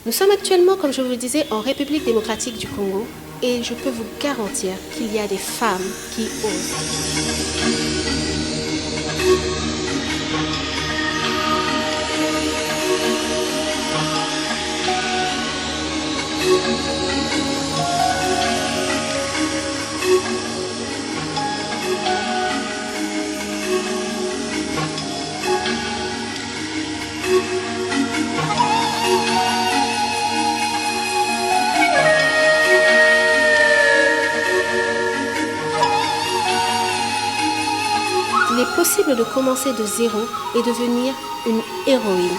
Nous sommes actuellement, comme je vous le disais, en République démocratique du Congo et je peux vous garantir qu'il y a des femmes qui osent. Il est possible de commencer de zéro et devenir une héroïne.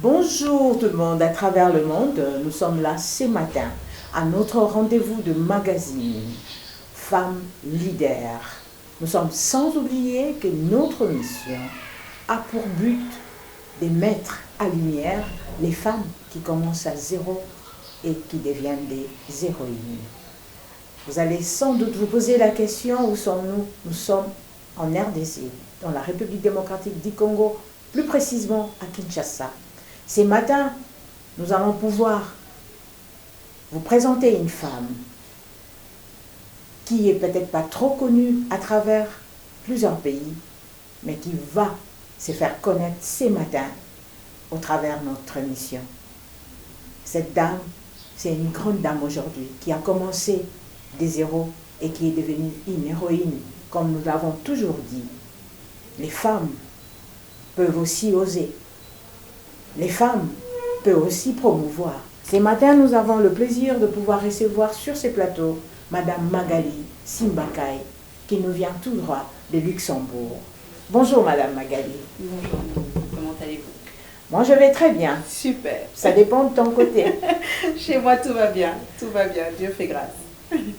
Bonjour tout le monde à travers le monde, nous sommes là ce matin à notre rendez-vous de magazine Femmes Leaders. Nous sommes sans oublier que notre mission a pour but de mettre à lumière les femmes qui commencent à zéro et qui deviennent des héroïnes. Vous allez sans doute vous poser la question, où sommes-nous? Nous sommes en RDC, dans la République démocratique du Congo, plus précisément à Kinshasa. Ce matin, nous allons pouvoir vous présenter une femme qui est peut-être pas trop connue à travers plusieurs pays, mais qui va se faire connaître ce matin au travers de notre émission. Cette dame, c'est une grande dame aujourd'hui qui a commencé des zéros et qui est devenue une héroïne, comme nous l'avons toujours dit. Les femmes peuvent aussi oser. Les femmes peuvent aussi promouvoir. Ce matin, nous avons le plaisir de pouvoir recevoir sur ces plateaux Madame Magali Simbakai, qui nous vient tout droit de Luxembourg. Bonjour Madame Magali. Bonjour, comment allez-vous? Moi je vais très bien. Super. Ça dépend de ton côté. Chez moi tout va bien, Dieu fait grâce.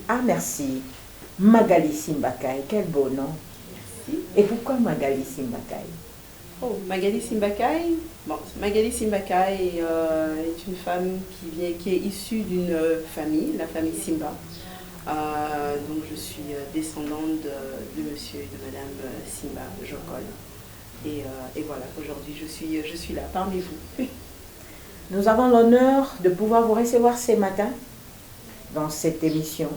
Ah merci. Magali Simbakai, quel beau nom. Merci. Et pourquoi Magali Simbakai? Oh, Magali Simbakai. Bon, Magali Simbakai est une femme qui est issue d'une famille, la famille Simba. Donc je suis descendante de monsieur et de madame Simba Jokol. Et voilà, aujourd'hui je suis là parmi vous. Nous avons l'honneur de pouvoir vous recevoir ce matin dans cette émission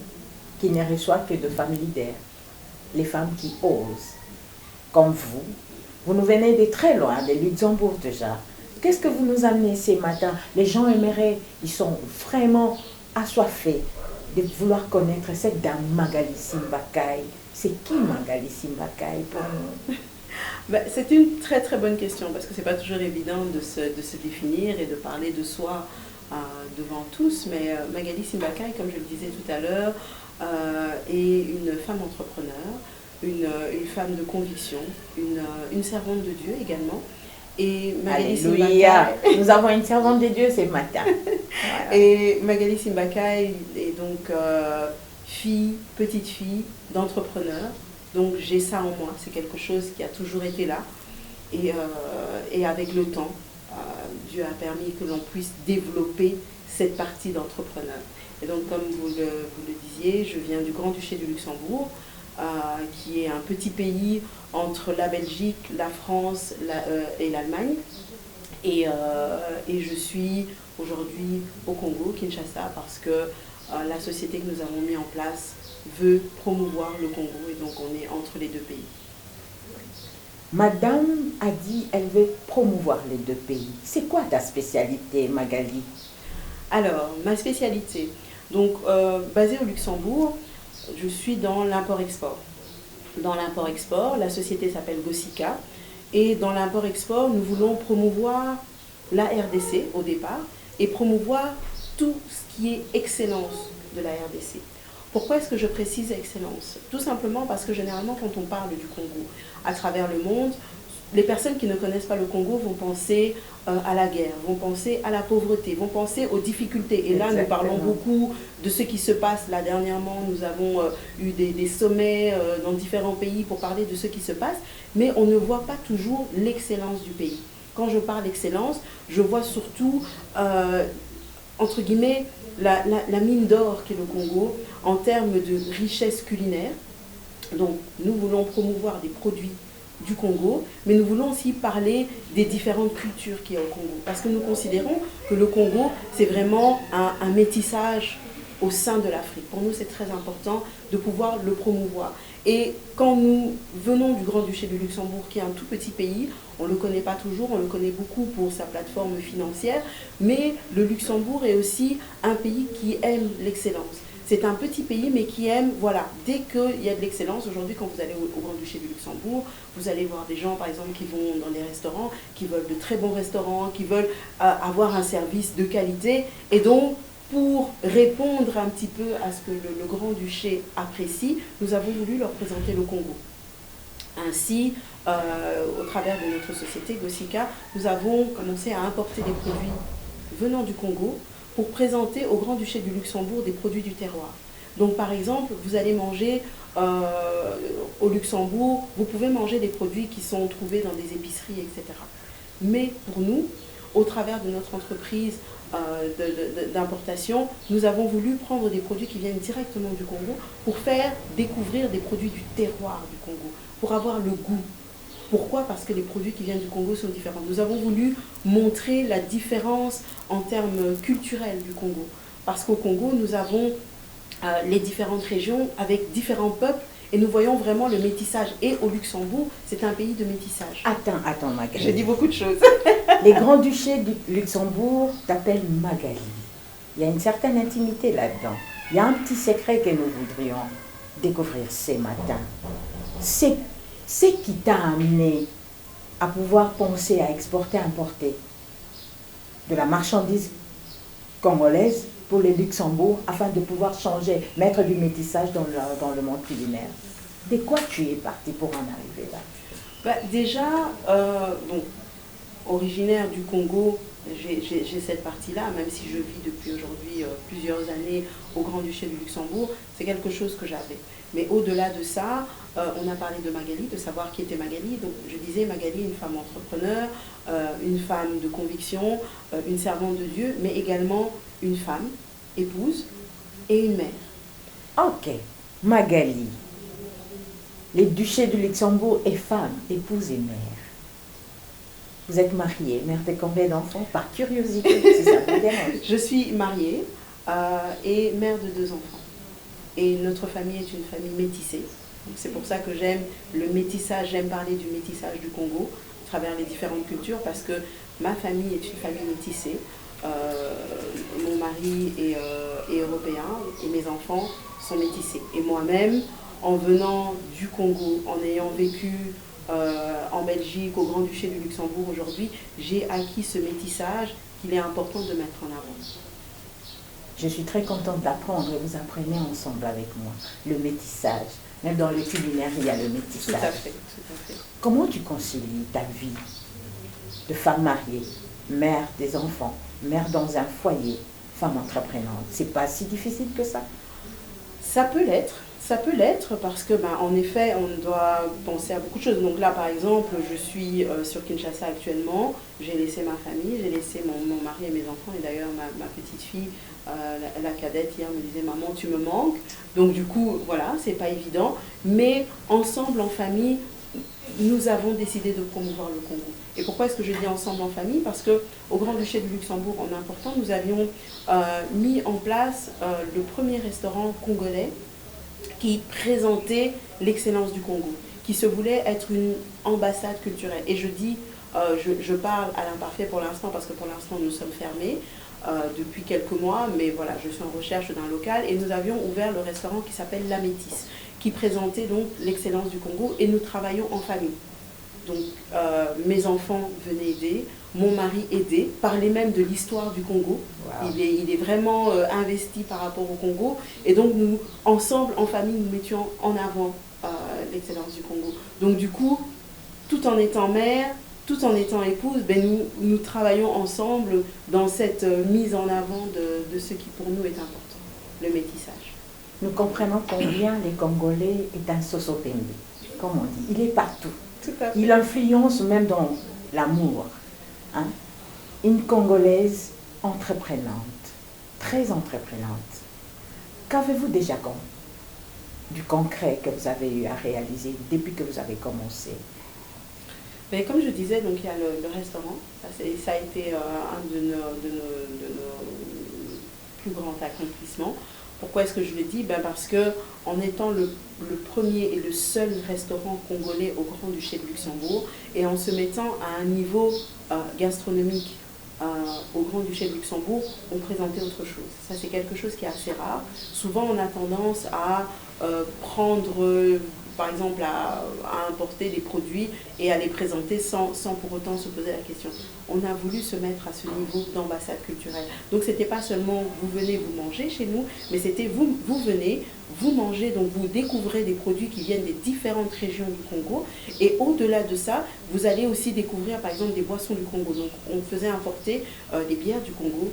qui ne reçoit que de femmes leaders, les femmes qui osent, comme vous. Vous nous venez de très loin, de Luxembourg déjà. Qu'est-ce que vous nous amenez ce matin? Les gens aimeraient, ils sont vraiment assoiffés de vouloir connaître cette dame Magali Simbakai. C'est qui Magali Simbakai pour nous? Ben, c'est une très très bonne question parce que c'est pas toujours évident de se définir et de parler de soi devant tous, mais Magali Simbakai, comme je le disais tout à l'heure, est une femme entrepreneur, une femme de conviction, une servante de Dieu également. Et Magali Simbakai, nous avons une servante de Dieu ce matin. Voilà. Et Magali Simbakai est donc petite fille d'entrepreneur. Donc j'ai ça en moi, c'est quelque chose qui a toujours été là. Et avec le temps, Dieu a permis que l'on puisse développer cette partie d'entrepreneur. Et donc comme vous le disiez, je viens du Grand-Duché du Luxembourg, qui est un petit pays entre la Belgique, la France et l'Allemagne. Et je suis aujourd'hui au Congo, Kinshasa, parce que la société que nous avons mis en place veut promouvoir le Congo et donc on est entre les deux pays. Madame a dit qu'elle veut promouvoir les deux pays. C'est quoi ta spécialité, Magali? Alors, ma spécialité, donc basée au Luxembourg, je suis dans l'import-export. Dans l'import-export, la société s'appelle Gossica et dans l'import-export, nous voulons promouvoir la RDC au départ et promouvoir tout ce qui est excellence de la RDC. Pourquoi est-ce que je précise excellence? Tout simplement parce que généralement quand on parle du Congo à travers le monde, les personnes qui ne connaissent pas le Congo vont penser à la guerre, vont penser à la pauvreté, vont penser aux difficultés. Et là, nous parlons beaucoup de ce qui se passe. Là, dernièrement, nous avons eu des sommets dans différents pays pour parler de ce qui se passe, mais on ne voit pas toujours l'excellence du pays. Quand je parle d'excellence, je vois surtout, entre guillemets, la mine d'or qu'est le Congo en termes de richesse culinaire. Donc, nous voulons promouvoir des produits du Congo, mais nous voulons aussi parler des différentes cultures qu'il y a au Congo. Parce que nous considérons que le Congo, c'est vraiment un métissage au sein de l'Afrique. Pour nous, c'est très important de pouvoir le promouvoir. Et quand nous venons du Grand-Duché du Luxembourg, qui est un tout petit pays, on ne le connaît pas toujours, on le connaît beaucoup pour sa plateforme financière, mais le Luxembourg est aussi un pays qui aime l'excellence. C'est un petit pays, mais qui aime, voilà, dès qu'il y a de l'excellence, aujourd'hui, quand vous allez au Grand-Duché du Luxembourg, vous allez voir des gens, par exemple, qui vont dans les restaurants, qui veulent de très bons restaurants, qui veulent avoir un service de qualité. Et donc, pour répondre un petit peu à ce que le Grand-Duché apprécie, nous avons voulu leur présenter le Congo. Ainsi, au travers de notre société, Gossika, nous avons commencé à importer des produits venant du Congo, pour présenter au Grand-Duché du Luxembourg des produits du terroir. Donc par exemple, vous allez manger au Luxembourg, vous pouvez manger des produits qui sont trouvés dans des épiceries, etc. Mais pour nous, au travers de notre entreprise d'importation, nous avons voulu prendre des produits qui viennent directement du Congo pour faire découvrir des produits du terroir du Congo, pour avoir le goût. Pourquoi? Parce que les produits qui viennent du Congo sont différents. Nous avons voulu montrer la différence en termes culturels du Congo. Parce qu'au Congo, nous avons les différentes régions avec différents peuples et nous voyons vraiment le métissage. Et au Luxembourg, c'est un pays de métissage. Attends, Magali. J'ai dit beaucoup de choses. Les Grands-Duchés du Luxembourg t'appellent Magali. Il y a une certaine intimité là-dedans. Il y a un petit secret que nous voudrions découvrir ce matin. C'est qui t'a amené à pouvoir penser à exporter, importer de la marchandise congolaise pour le Luxembourg afin de pouvoir changer, mettre du métissage dans le monde culinaire. De quoi tu es parti pour en arriver là? Déjà, bon, originaire du Congo, j'ai cette partie-là, même si je vis depuis aujourd'hui plusieurs années au Grand-Duché du Luxembourg, c'est quelque chose que j'avais. Mais au-delà de ça, on a parlé de Magali, de savoir qui était Magali. Donc je disais Magali, une femme entrepreneur, une femme de conviction, une servante de Dieu, mais également une femme, épouse et une mère. Ok, Magali, les duchés du Luxembourg est femme, épouse et mère. Vous êtes mariée, mère de combien d'enfants? Par curiosité, si ça vous dérange. Je suis mariée et mère de 2 enfants. Et notre famille est une famille métissée. C'est pour ça que j'aime le métissage, j'aime parler du métissage du Congo à travers les différentes cultures parce que ma famille est une famille métissée. Mon mari est européen et mes enfants sont métissés. Et moi-même, en venant du Congo, en ayant vécu en Belgique, au Grand-Duché du Luxembourg aujourd'hui, j'ai acquis ce métissage qu'il est important de mettre en avant. Je suis très contente d'apprendre et vous apprenez ensemble avec moi le métissage. Même dans le culinaire, il y a le métissage. Tout à fait, tout à fait. Comment tu concilies ta vie de femme mariée, mère des enfants, mère dans un foyer, femme entreprenante? C'est pas si difficile que ça? Ça peut l'être parce que, en effet, on doit penser à beaucoup de choses. Donc là, par exemple, je suis sur Kinshasa actuellement, j'ai laissé ma famille, j'ai laissé mon mari et mes enfants, et d'ailleurs ma petite fille, la cadette hier me disait « Maman, tu me manques ». Donc du coup, voilà, c'est pas évident, mais ensemble, en famille, nous avons décidé de promouvoir le Congo. Et pourquoi est-ce que je dis ensemble en famille? Parce qu'au Grand-Duché du Luxembourg, en important, nous avions mis en place le premier restaurant congolais qui présentait l'excellence du Congo, qui se voulait être une ambassade culturelle. Et je dis, je parle à l'imparfait pour l'instant, parce que pour l'instant nous sommes fermés depuis quelques mois, mais voilà, je suis en recherche d'un local et nous avions ouvert le restaurant qui s'appelle La Métisse, qui présentait donc l'excellence du Congo et nous travaillons en famille. Donc mes enfants venaient aider, mon mari aidait, parlait même de l'histoire du Congo. Wow. Il est vraiment investi par rapport au Congo. Et donc nous, ensemble, en famille, nous mettions en avant l'excellence du Congo. Donc du coup, tout en étant mère, tout en étant épouse, ben nous travaillons ensemble dans cette mise en avant de ce qui pour nous est important, le métissage. Nous comprenons combien les Congolais est un sosotembe, comme on dit. Il est partout. Tout à fait. Il influence même dans l'amour. Hein? Une Congolaise entreprenante, très entreprenante. Qu'avez-vous déjà du concret que vous avez eu à réaliser depuis que vous avez commencé? Mais comme je disais, donc il y a le restaurant. Ça a été un de nos plus grands accomplissements. Pourquoi est-ce que je le dis? Parce que en étant le premier et le seul restaurant congolais au Grand-Duché de Luxembourg et en se mettant à un niveau gastronomique au Grand-Duché de Luxembourg, on présentait autre chose. Ça, c'est quelque chose qui est assez rare. Souvent, on a tendance à prendre, par exemple, à importer des produits et à les présenter sans pour autant se poser la question. On a voulu se mettre à ce niveau d'ambassade culturelle. Donc, ce n'était pas seulement vous venez vous manger chez nous, mais c'était vous venez, vous mangez, donc vous découvrez des produits qui viennent des différentes régions du Congo. Et au-delà de ça, vous allez aussi découvrir, par exemple, des boissons du Congo. Donc, on faisait importer les bières du Congo,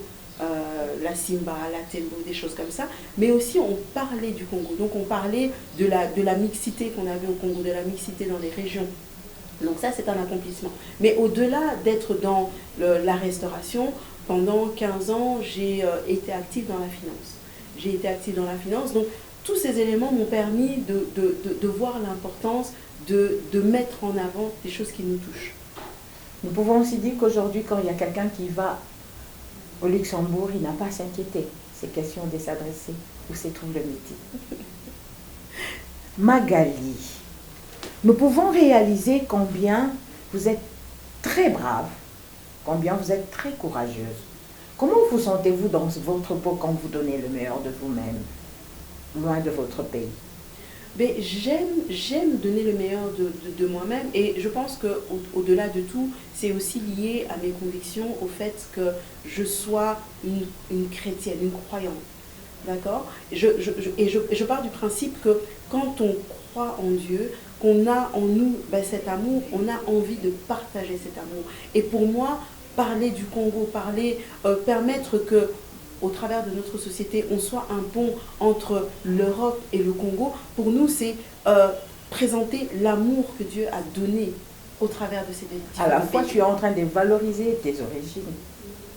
la Simba, la Tembo, des choses comme ça, mais aussi on parlait du Congo, donc on parlait de la mixité qu'on avait au Congo, de la mixité dans les régions. Donc ça, c'est un accomplissement. Mais au-delà d'être dans la restauration, pendant 15 ans, j'ai été active dans la finance. J'ai été active dans la finance, donc tous ces éléments m'ont permis de voir l'importance de mettre en avant des choses qui nous touchent. Nous pouvons aussi dire qu'aujourd'hui, quand il y a quelqu'un qui va au Luxembourg, il n'a pas à s'inquiéter. C'est question de s'adresser où se trouve le métier. Magali, nous pouvons réaliser combien vous êtes très brave, combien vous êtes très courageuse. Comment vous sentez-vous dans votre peau quand vous donnez le meilleur de vous-même, loin de votre pays? Mais j'aime donner le meilleur de moi-même et je pense qu'au-delà de tout, c'est aussi lié à mes convictions, au fait que je sois une chrétienne, une croyante. D'accord? Et je pars du principe que quand on croit en Dieu, qu'on a en nous cet amour, on a envie de partager cet amour. Et pour moi, parler du Congo, permettre que au travers de notre société, on soit un pont entre l'Europe et le Congo. Pour nous, c'est présenter l'amour que Dieu a donné au travers de ces différents pays. À la fois, tu es en train de valoriser tes origines.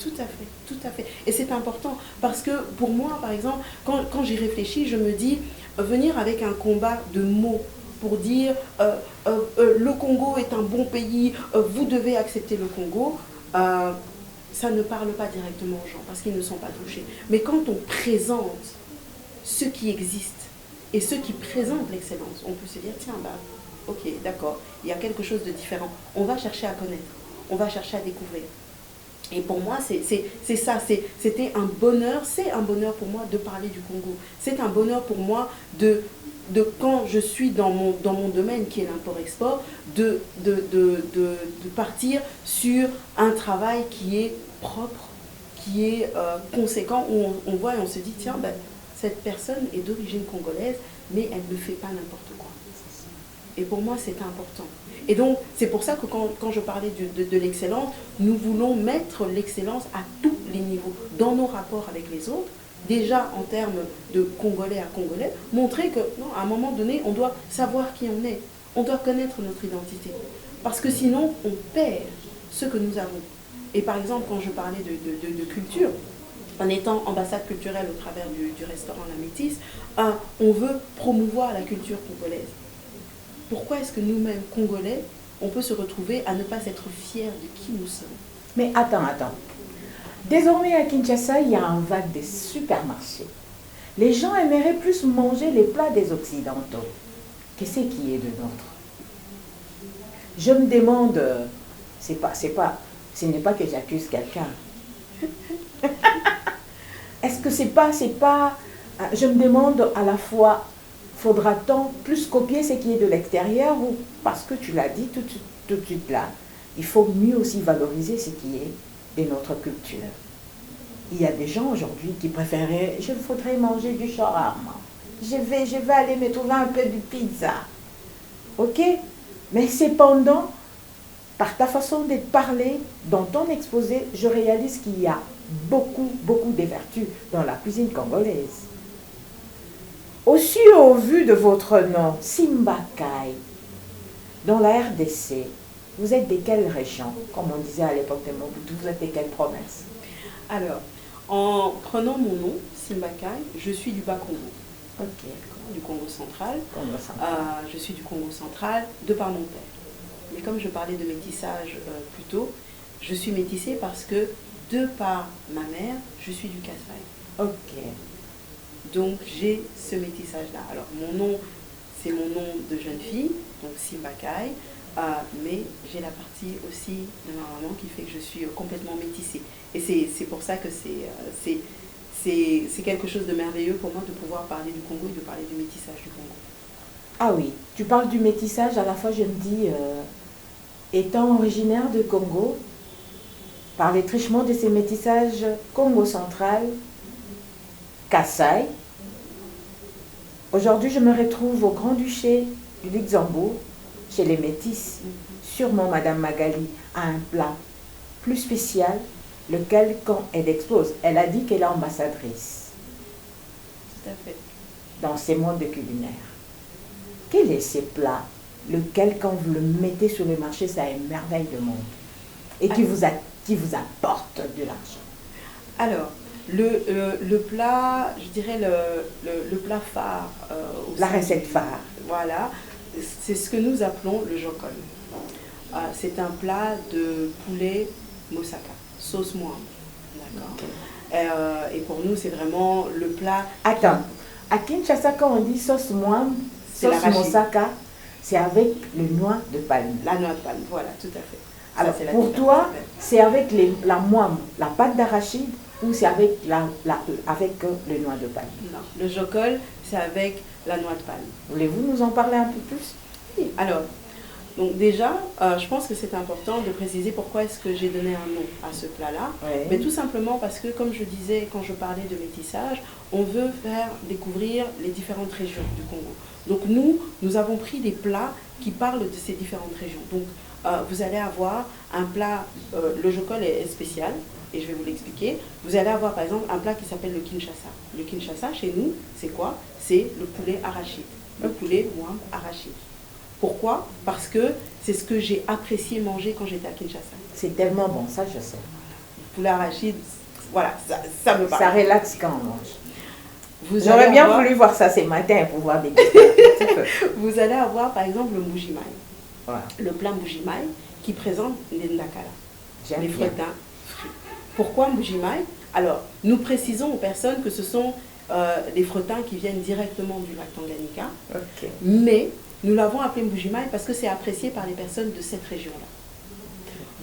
Tout à fait, tout à fait. Et c'est important parce que pour moi, par exemple, quand j'y réfléchis, je me dis, venir avec un combat de mots pour dire le Congo est un bon pays, vous devez accepter le Congo, ça ne parle pas directement aux gens parce qu'ils ne sont pas touchés. Mais quand on présente ce qui existe et ce qui présente l'excellence, on peut se dire, tiens, ok, d'accord, il y a quelque chose de différent. On va chercher à connaître, on va chercher à découvrir. Et pour moi, c'est ça, c'était un bonheur, c'est un bonheur pour moi de parler du Congo. C'est un bonheur pour moi de quand je suis dans mon domaine qui est l'import-export, de partir sur un travail qui est propre, qui est conséquent, où on voit et on se dit, tiens, cette personne est d'origine congolaise, mais elle ne fait pas n'importe quoi. Et pour moi, c'est important. Et donc, c'est pour ça que quand je parlais de l'excellence, nous voulons mettre l'excellence à tous les niveaux, dans nos rapports avec les autres, déjà en termes de Congolais à Congolais, montrer que, non, à un moment donné, on doit savoir qui on est, on doit connaître notre identité. Parce que sinon, on perd ce que nous avons. Et par exemple, quand je parlais de culture, en étant ambassade culturelle au travers du restaurant La Métisse, on veut promouvoir la culture congolaise. Pourquoi est-ce que nous-mêmes, Congolais, on peut se retrouver à ne pas être fiers de qui nous sommes? Mais attends. Désormais à Kinshasa, il y a un vague des supermarchés. Les gens aimeraient plus manger les plats des Occidentaux. Qu'est-ce qui est de nôtre? Je me demande, ce n'est pas que j'accuse quelqu'un. Est-ce que c'est pas, je me demande à la fois, faudra-t-on plus copier ce qui est de l'extérieur ou parce que tu l'as dit tout de suite là, il faut mieux aussi valoriser ce qui est de notre culture. Il y a des gens aujourd'hui qui préféraient, je voudrais manger du shawarma, je vais aller me trouver un peu de pizza. Ok? Mais cependant, par ta façon de parler, dans ton exposé, je réalise qu'il y a beaucoup de vertus dans la cuisine congolaise. Aussi, au vu de votre nom, Simbakai, dans la RDC, vous êtes de quelle région? Comme on disait à l'époque de Mobutu, vous êtes de quelle province? Alors, en prenant mon nom, Simbakai, je suis du Bas-Congo. Ok. Du Congo central. Congo central. Je suis du Congo central de par mon père. Mais comme je parlais de métissage plus tôt, je suis métissée parce que de par ma mère, je suis du Kasaï. Ok. Donc j'ai ce métissage-là. Alors mon nom, c'est mon nom de jeune fille, donc Simbakai, mais j'ai la partie aussi de ma maman qui fait que je suis complètement métissée. Et c'est pour ça que c'est quelque chose de merveilleux pour moi de pouvoir parler du Congo et de parler du métissage du Congo. Ah oui, tu parles du métissage, à la fois je me dis, étant originaire de Congo, par les trichements de ces métissages Congo central, Kasaï, aujourd'hui je me retrouve au Grand-Duché du Luxembourg, chez les Métis. Sûrement Madame Magali a un plat plus spécial, lequel quand elle expose, elle a dit qu'elle est ambassadrice. Tout à fait. Dans ces mondes culinaires. Quel est ce plat, lequel quand vous le mettez sur le marché, ça émerveille le monde et qui vous apporte de l'argent? Alors, le plat, je dirais le plat phare. La recette phare. Voilà, c'est ce que nous appelons le jokol. C'est un plat de poulet moussaka, sauce moine. D'accord. Okay. Et pour nous, c'est vraiment le plat. Attends, à Kinshasa, quand on dit sauce moine, sauce moussaka, c'est avec le noix de palme. La noix de palme, voilà, tout à fait. Alors, pour toi, c'est avec la moine, la pâte d'arachide, ou c'est avec, avec le noix de palme? Non, le jokol, c'est avec la noix de palme. Voulez-vous nous en parler un peu plus? Oui, alors, donc déjà, je pense que c'est important de préciser pourquoi est-ce que j'ai donné un nom à ce plat-là. Oui. Mais tout simplement parce que, comme je disais quand je parlais de métissage, on veut faire découvrir les différentes régions du Congo. Donc nous avons pris des plats qui parlent de ces différentes régions. Donc vous allez avoir un plat, le jokol est spécial, et je vais vous l'expliquer. Vous allez avoir par exemple un plat qui s'appelle le Kinshasa. Le Kinshasa, chez nous, c'est quoi? C'est le poulet arachide, le poulet moine arachide. Pourquoi? Parce que c'est ce que j'ai apprécié manger quand j'étais à Kinshasa. C'est tellement bon, ça je sais. Le poulet arachide, voilà, ça me parle. Ça relaxe quand on mange. J'aurais bien voulu voir ça ce matin pour pouvoir déguster un petit peu. Vous allez avoir par exemple le mbujimai. Voilà. Le plat mbujimai qui présente les ndakala, les bien. fretins frits. Pourquoi mbujimai? Alors, nous précisons aux personnes que ce sont les fretins qui viennent directement du lac Tanganyika. Okay. Mais nous l'avons appelé mbujimai parce que c'est apprécié par les personnes de cette région-là.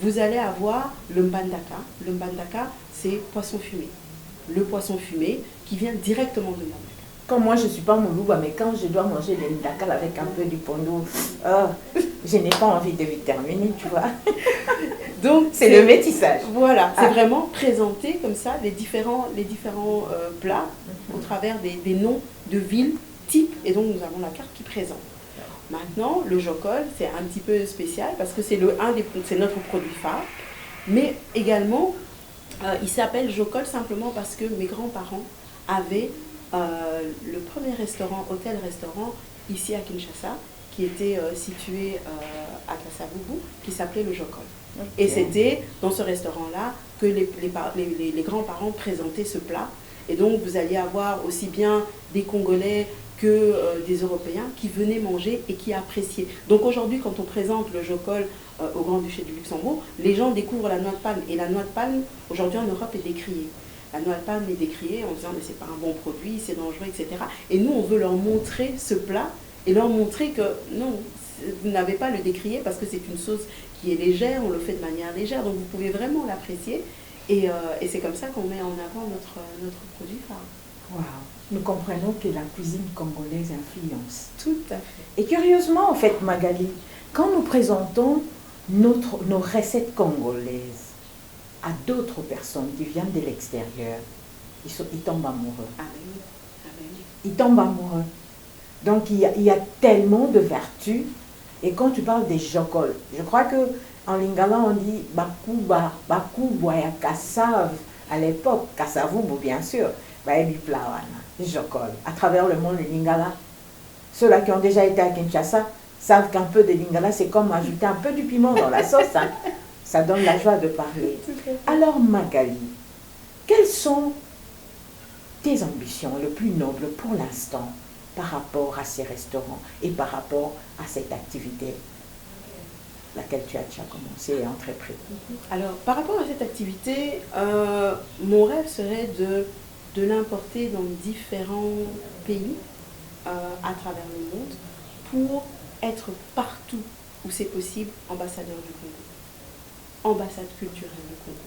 Vous allez avoir le mbandaka. Le mbandaka, c'est poisson fumé. Le poisson fumé qui vient directement de Mbandaka. Comme moi, je ne suis pas Moulouba, mais quand je dois manger des ndakal avec un peu du pondo, je n'ai pas envie de terminer, tu vois. Donc, c'est le métissage. Voilà, c'est vraiment présenter comme ça les différents plats au travers des noms de villes types. Et donc, nous avons la carte qui présente. Maintenant, le jokol, c'est un petit peu spécial parce que c'est notre produit phare. Mais également, il s'appelle jokol simplement parce que mes grands-parents avaient le premier hôtel-restaurant ici à Kinshasa, qui était situé à Kasavubu, qui s'appelait le Jokol. Okay. Et c'était dans ce restaurant-là que les grands-parents présentaient ce plat. Et donc, vous alliez avoir aussi bien des Congolais que des Européens qui venaient manger et qui appréciaient. Donc aujourd'hui, quand on présente le Jokol au Grand-Duché du Luxembourg, les gens découvrent la noix de palme. Et la noix de palme, aujourd'hui en Europe, est décriée. La noix de palme est décriée en disant mais c'est pas un bon produit, c'est dangereux, etc. Et nous, on veut leur montrer ce plat et leur montrer que non, vous n'avez pas à le décrier parce que c'est une sauce qui est légère, on le fait de manière légère, donc vous pouvez vraiment l'apprécier. Et c'est comme ça qu'on met en avant notre produit phare. Wow. Nous comprenons que la cuisine congolaise influence. Tout à fait. Et curieusement, en fait, Magali, quand nous présentons nos recettes congolaises à d'autres personnes qui viennent de l'extérieur, ils tombent amoureux. Ah oui. Ah oui. Ils tombent amoureux. Donc, il y a tellement de vertus. Et quand tu parles des jokol, je crois que En lingala, on dit bakuba, bakubwa ya kassav à l'époque, kassavubu bien sûr, baebi plawana, jokol. À travers le monde, le lingala, ceux-là qui ont déjà été à Kinshasa savent qu'un peu de lingala, c'est comme ajouter un peu du piment dans la sauce. Hein. Ça donne la joie de parler. Alors Magali, quelles sont tes ambitions le plus nobles pour l'instant par rapport à ces restaurants et par rapport à cette activité laquelle tu as déjà commencé et entrepris? Alors, par rapport à cette activité, mon rêve serait de l'importer dans différents pays à travers le monde pour être partout où c'est possible ambassadeur du Congo, ambassade culturelle du Congo.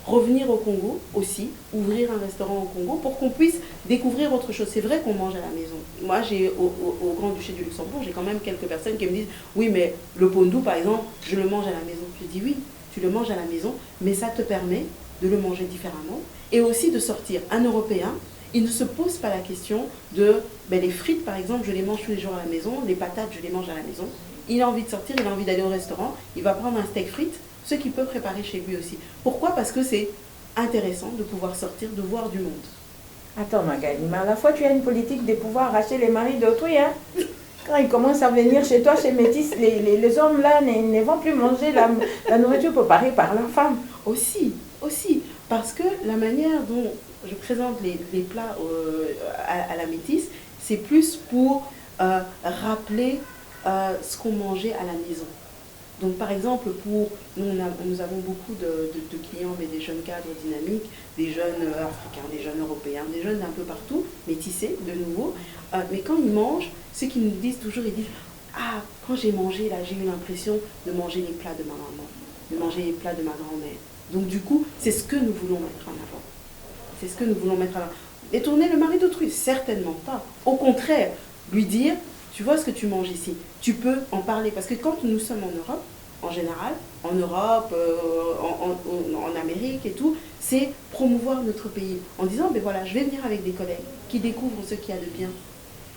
Revenir au Congo aussi, ouvrir un restaurant au Congo pour qu'on puisse découvrir autre chose. C'est vrai qu'on mange à la maison. Moi, au Grand-Duché du Luxembourg, j'ai quand même quelques personnes qui me disent « Oui, mais le pondou, par exemple, je le mange à la maison. » Je dis « Oui, tu le manges à la maison, mais ça te permet de le manger différemment et aussi de sortir. Un Européen, il ne se pose pas la question de les frites, par exemple, je les mange tous les jours à la maison, les patates, je les mange à la maison. Il a envie de sortir, il a envie d'aller au restaurant, il va prendre un steak frites, ce qu'il peut préparer chez lui aussi. Pourquoi? Parce que c'est intéressant de pouvoir sortir, de voir du monde. Attends Magali, mais à la fois tu as une politique de pouvoir arracher les maris d'autrui. Hein? Quand ils commencent à venir chez toi, chez Métis, les hommes là ne vont plus manger la nourriture préparée par leurs femmes. Aussi, parce que la manière dont je présente les plats à la Métis, c'est plus pour rappeler ce qu'on mangeait à la maison. Donc par exemple, nous avons beaucoup de clients, mais des jeunes cadres dynamiques, des jeunes africains, des jeunes européens, des jeunes d'un peu partout, métissés de nouveau. Mais quand ils mangent, ce qu'ils nous disent toujours, ils disent « Ah, quand j'ai mangé, là, j'ai eu l'impression de manger les plats de ma maman, de manger les plats de ma grand-mère. » Donc du coup, c'est ce que nous voulons mettre en avant. C'est ce que nous voulons mettre en avant. Détourner le mari d'autrui, certainement pas. Au contraire, lui dire « Tu vois ce que tu manges ici, tu peux en parler. » Parce que quand nous sommes en Europe, en général, en Europe, en Amérique et tout, c'est promouvoir notre pays en disant, voilà, je vais venir avec des collègues qui découvrent ce qu'il y a de bien,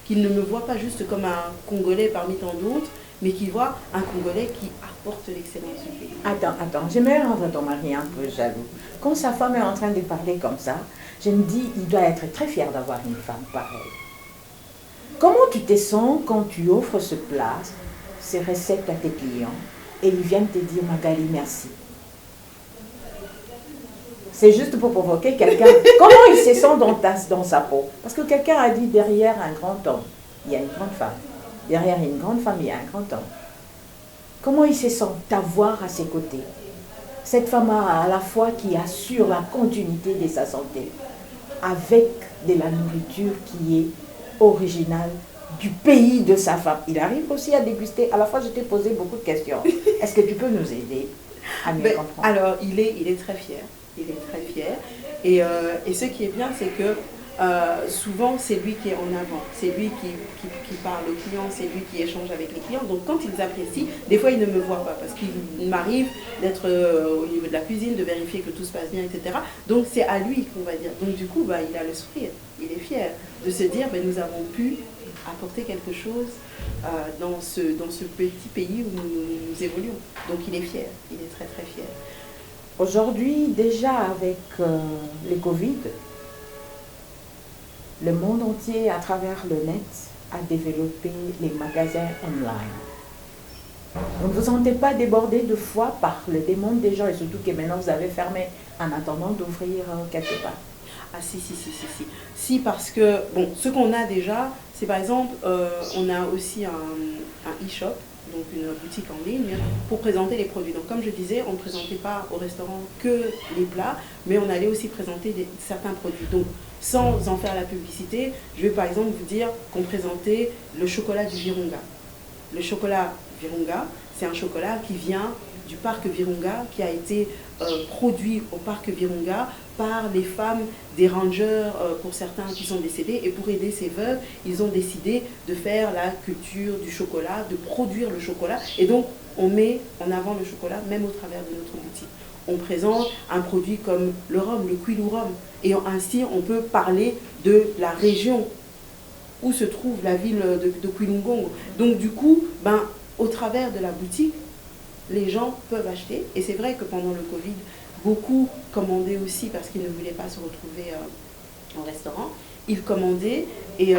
qui ne me voient pas juste comme un Congolais parmi tant d'autres, mais qui voient un Congolais qui apporte l'excellence du pays. Attends, j'aimerais rendre ton mari un peu jaloux. Quand sa femme est en train de parler comme ça, je me dis, il doit être très fier d'avoir une femme pareille. Comment tu te sens quand tu offres ce plat, ces recettes à tes clients, et ils viennent te dire Magali, merci? C'est juste pour provoquer quelqu'un. Comment il se sent dans sa peau? Parce que quelqu'un a dit derrière un grand homme, il y a une grande femme. Derrière une grande femme, il y a un grand homme. Comment il se sent t'avoir à ses côtés? Cette femme à la fois qui assure la continuité de sa santé, avec de la nourriture qui est originale du pays de sa femme. Il arrive aussi à déguster. À la fois, je t'ai posé beaucoup de questions. Est-ce que tu peux nous aider à mieux comprendre? Alors, il est très fier. Il est très fier. Et ce qui est bien, c'est que souvent, c'est lui qui est en avant. C'est lui qui parle aux clients, c'est lui qui échange avec les clients. Donc, quand ils apprécient, des fois, ils ne me voient pas parce qu'il m'arrive d'être au niveau de la cuisine, de vérifier que tout se passe bien, etc. Donc, c'est à lui qu'on va dire. Donc, du coup, il a le sourire. Il est fier de se dire, nous avons pu apporter quelque chose dans ce petit pays où nous évoluons. Donc il est fier, il est très très fier. Aujourd'hui, déjà avec le Covid, le monde entier à travers le net a développé les magasins online. Vous ne vous sentez pas débordé de foi par le demande des gens et surtout que maintenant vous avez fermé en attendant d'ouvrir quelque part? Ah si. Si, parce que, ce qu'on a déjà, c'est par exemple, on a aussi un e-shop, donc une boutique en ligne, pour présenter les produits. Donc comme je disais, on ne présentait pas au restaurant que les plats, mais on allait aussi présenter certains produits. Donc sans en faire la publicité, je vais par exemple vous dire qu'on présentait le chocolat du Virunga. Le chocolat Virunga, c'est un chocolat qui vient du parc Virunga, qui a été produit au parc Virunga par les femmes des rangers, pour certains qui sont décédés, et pour aider ces veuves, ils ont décidé de faire la culture du chocolat, de produire le chocolat, et donc on met en avant le chocolat même au travers de notre boutique. On présente un produit comme le rhum, le Kwilu rhum, et ainsi on peut parler de la région où se trouve la ville de Kwilungongo. Donc du coup, au travers de la boutique, les gens peuvent acheter. Et c'est vrai que pendant le Covid, beaucoup commandaient aussi parce qu'ils ne voulaient pas se retrouver en restaurant. Ils commandaient et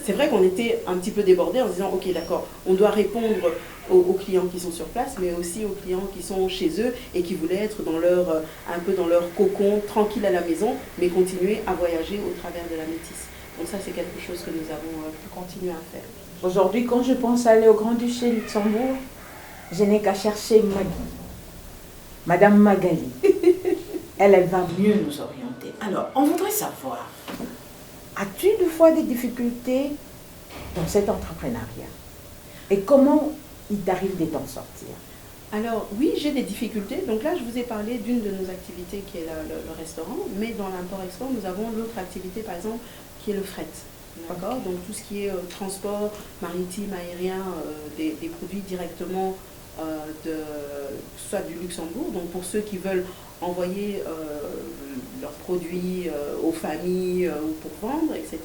c'est vrai qu'on était un petit peu débordés en se disant ok d'accord, on doit répondre aux clients qui sont sur place, mais aussi aux clients qui sont chez eux et qui voulaient être dans un peu dans leur cocon, tranquille à la maison, mais continuer à voyager au travers de la métisse. Donc ça c'est quelque chose que nous avons pu continuer à faire. Aujourd'hui, quand je pense aller au Grand-Duché Luxembourg, je n'ai qu'à chercher Maggie, Madame Magali. Elle va mieux nous orienter. Alors, on voudrait savoir, as-tu des fois des difficultés dans cet entrepreneuriat? Et comment il t'arrive de t'en sortir? Alors oui, j'ai des difficultés. Donc là, je vous ai parlé d'une de nos activités qui est le restaurant, mais dans l'import-export, nous avons l'autre activité, par exemple, qui est le fret. D'accord. Donc tout ce qui est transport maritime, aérien, des produits directement soit du Luxembourg, donc pour ceux qui veulent envoyer leurs produits aux familles ou pour vendre, etc.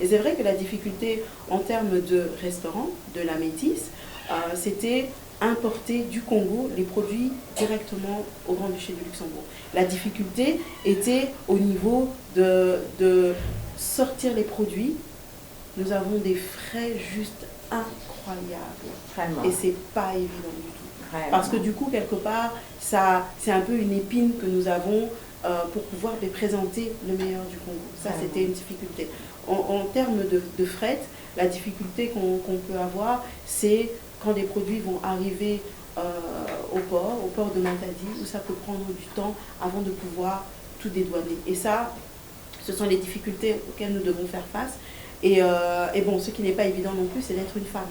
Et c'est vrai que la difficulté en termes de restaurant, de la métisse, c'était importer du Congo les produits directement au Grand-Duché du Luxembourg. La difficulté était au niveau de sortir les produits. Nous avons des frais juste incroyables. Vraiment. Et c'est pas évident du tout. Vraiment. Parce que du coup, quelque part, c'est un peu une épine que nous avons pour pouvoir les présenter le meilleur du Congo. Ça, c'était une difficulté. En termes de fret, la difficulté qu'on peut avoir, c'est quand les produits vont arriver au port de Matadi, où ça peut prendre du temps avant de pouvoir tout dédouaner. Et ça, ce sont les difficultés auxquelles nous devons faire face. Et bon, ce qui n'est pas évident non plus, c'est d'être une femme.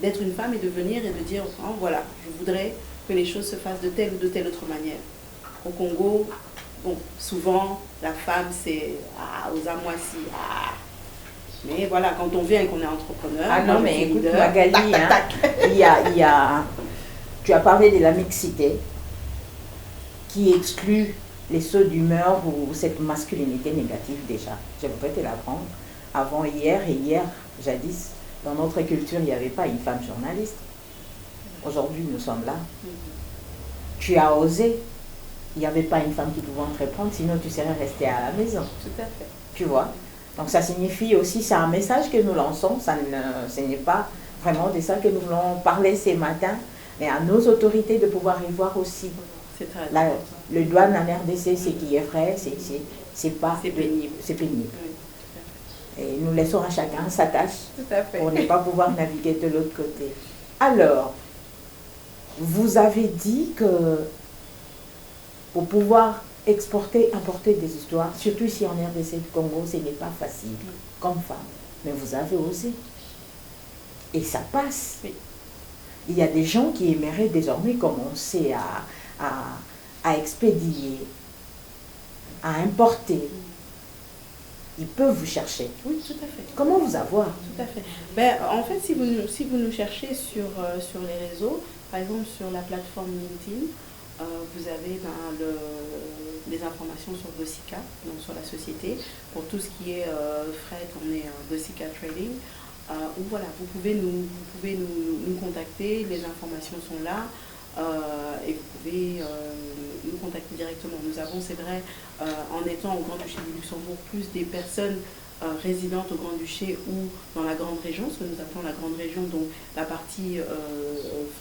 D'être une femme et de venir et de dire, oh, voilà, je voudrais que les choses se fassent de telle ou de telle autre manière. Au Congo, bon, souvent, la femme, c'est aux amoissis. Mais voilà, quand on vient et qu'on est entrepreneur... Ah non, mais écoute, leader, Magali, tac, tac, tac. Tu as parlé de la mixité qui exclut les sauts d'humeur ou cette masculinité négative déjà. Je voudrais te l'apprendre. Avant hier et hier, jadis, dans notre culture, il n'y avait pas une femme journaliste. Aujourd'hui, nous sommes là. Tu as osé. Il n'y avait pas une femme qui pouvait entreprendre, sinon tu serais restée à la maison. Tout à fait. Tu vois? Donc ça signifie aussi, c'est un message que nous lançons, ce n'est pas vraiment de ça que nous voulons parler ces matins, mais à nos autorités de pouvoir y voir aussi. C'est très le douane en RDC, c'est qui est vrai, c'est pénible. C'est pénible. Oui. Et nous laissons à chacun sa tâche pour ne pas pouvoir naviguer de l'autre côté. Alors, vous avez dit que pour pouvoir exporter, importer des histoires, surtout ici en RDC du Congo, ce n'est pas facile comme femme. Mais vous avez osé. Et ça passe. Oui. Il y a des gens qui aimeraient désormais commencer à expédier, à importer. Ils peuvent vous chercher. Oui, tout à fait. Comment vous avoir? Tout à fait. Ben, en fait, si vous nous cherchez sur les réseaux, par exemple sur la plateforme LinkedIn, vous avez les informations sur Bossica, donc sur la société. Pour tout ce qui est fret, on est Bossica Trading. Ou voilà, vous pouvez nous contacter, les informations sont là. Et vous pouvez nous contacter directement. Nous avons, c'est vrai, en étant au Grand-Duché du Luxembourg, plus des personnes résidentes au Grand-Duché ou dans la grande région, ce que nous appelons la grande région, donc la partie